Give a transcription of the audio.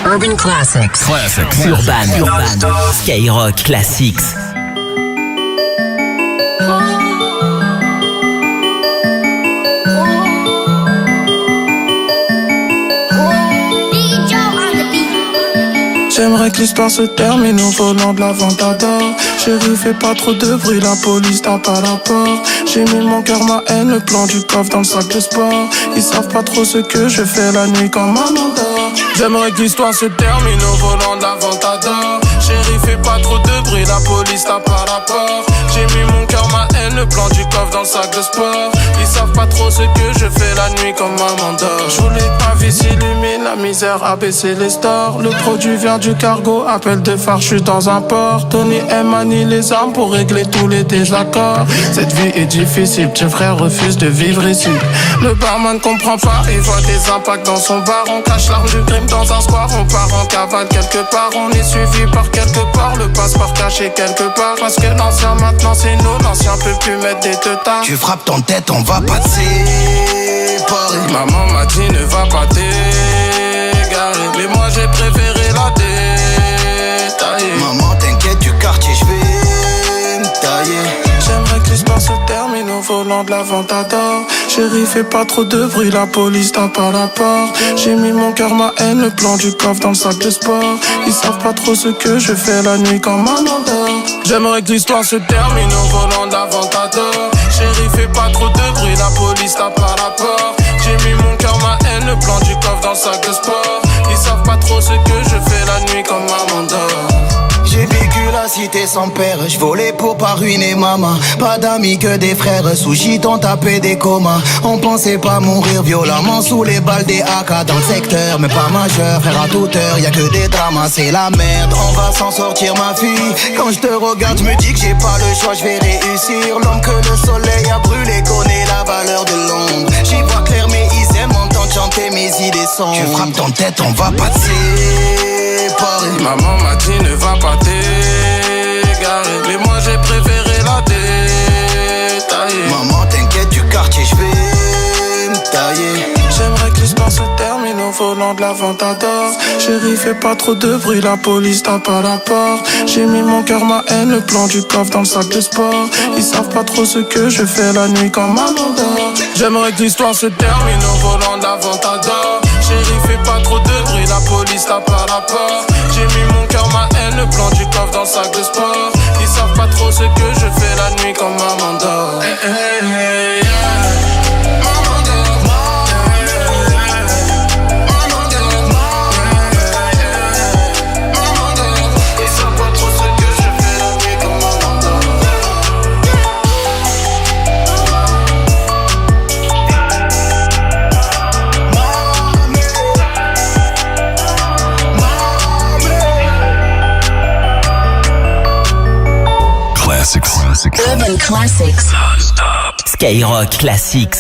Urban Classics. Urban. Skyrock Classics. J'aimerais que l'histoire se termine au volant de la Ventador. Chérie, fais pas trop de bruit, la police tape à la porte. J'ai mis mon cœur, ma haine, le plan du coffre dans le sac de sport. Ils savent pas trop ce que je fais la nuit quand maman dort. J'aimerais que l'histoire se termine au volant de la Ventador. Chérie, fais pas trop de bruit, la police tape à la porte. J'ai mis mon cœur, ma haine, le plan du coffre dans le sac de sport. Ils savent pas trop ce que je fais la nuit quand maman dort. Je voulais pas vie s'illumine, la misère a baissé les stores. Le produit vient du cargo, appel de phare, je suis dans un port. Tony M manie les armes pour régler tous les désaccords. Cette vie est difficile, tes frères refusent de vivre ici. Le barman comprend pas, il voit des impacts dans son bar. On cache l'arme du crime dans un square, on part en cavale quelque part. On est suivi par quelque part, le passeport caché quelque part. Parce que l'ancien maintenant c'est nous, l'ancien peut plus mettre des teutards. Tu frappes ton tête, on va passer. Maman m'a dit ne va pas t'égarer, mais moi j'ai préféré la détailler. Maman t'inquiète du quartier, je vais me tailler. J'aimerais que l'histoire se termine au volant de la Ventador. Chérie, fais pas trop de bruit, la police tape à la porte. J'ai mis mon cœur, ma haine, le plan du coffre dans le sac de sport. Ils savent pas trop ce que je fais la nuit quand maman dort. J'aimerais que l'histoire se termine au volant de la Ventador. Chérie, fais pas trop de bruit, la police tape à la porte. J'ai mis mon cœur, ma haine, le plan du coffre dans le sac de sport. Ils savent pas trop ce que je fais la nuit quand maman dort. J'ai vécu la cité sans père, je volais pour pas ruiner maman. Pas d'amis que des frères, sous gîte on tapait des comas. On pensait pas mourir violemment sous les balles des AK dans le secteur, mais pas majeur, frère à toute heure, y'a que des dramas, c'est la merde. On va s'en sortir ma fille, quand je te regarde je me dis que j'ai pas le choix, je vais réussir. L'homme que le soleil a brûlé connaît la valeur de l'ombre. J'y vois clair mais ils aiment entendre chanter mes idées sombres. Tu frappes ton tête, on va passer. Maman m'a dit ne va pas t'égarer, mais moi j'ai préféré la détailler. Maman t'inquiète du quartier, je vais me tailler. J'aimerais que l'histoire se termine au volant de la Ventador. Chérie, fais pas trop de bruit, la police tape à la porte. J'ai mis mon cœur, ma haine, le plan du coffre dans le sac de sport. Ils savent pas trop ce que je fais la nuit quand maman dort. J'aimerais que l'histoire se termine au volant de la Ventador. Chérie, fais pas trop de bruit, la police tape à la porte. J'ai mis mon cœur, ma haine, le plan du coffre dans le sac de sport. Ils savent pas trop ce que je fais la nuit quand maman dort. Hey, hey, hey, yeah. Urban Classics. Skyrock Classics.